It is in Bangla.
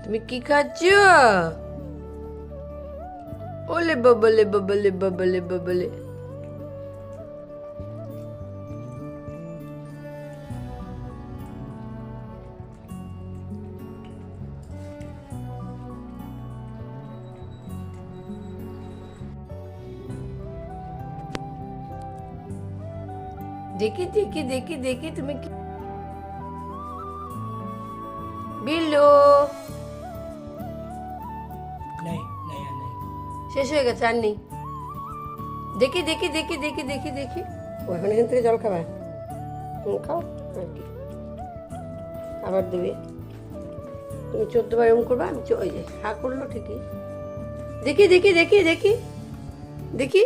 তুমি কি খাচ্ছ? ওলে বাবলে বাবলে বাবলে বাবলে। দেখি দেখি দেখি দেখি তুমি কি বিল্লু শেষ হয়ে গেছে আর নেই। দেখি দেখি দেখি দেখি দেখি দেখি ওখানে এখান থেকে জল খাবা। খাও আর কি আবার দেবে। তুমি 14 বার এরকম করবা। আমি ওই যে হা করলো ঠিকই। দেখি দেখি দেখি দেখি দেখি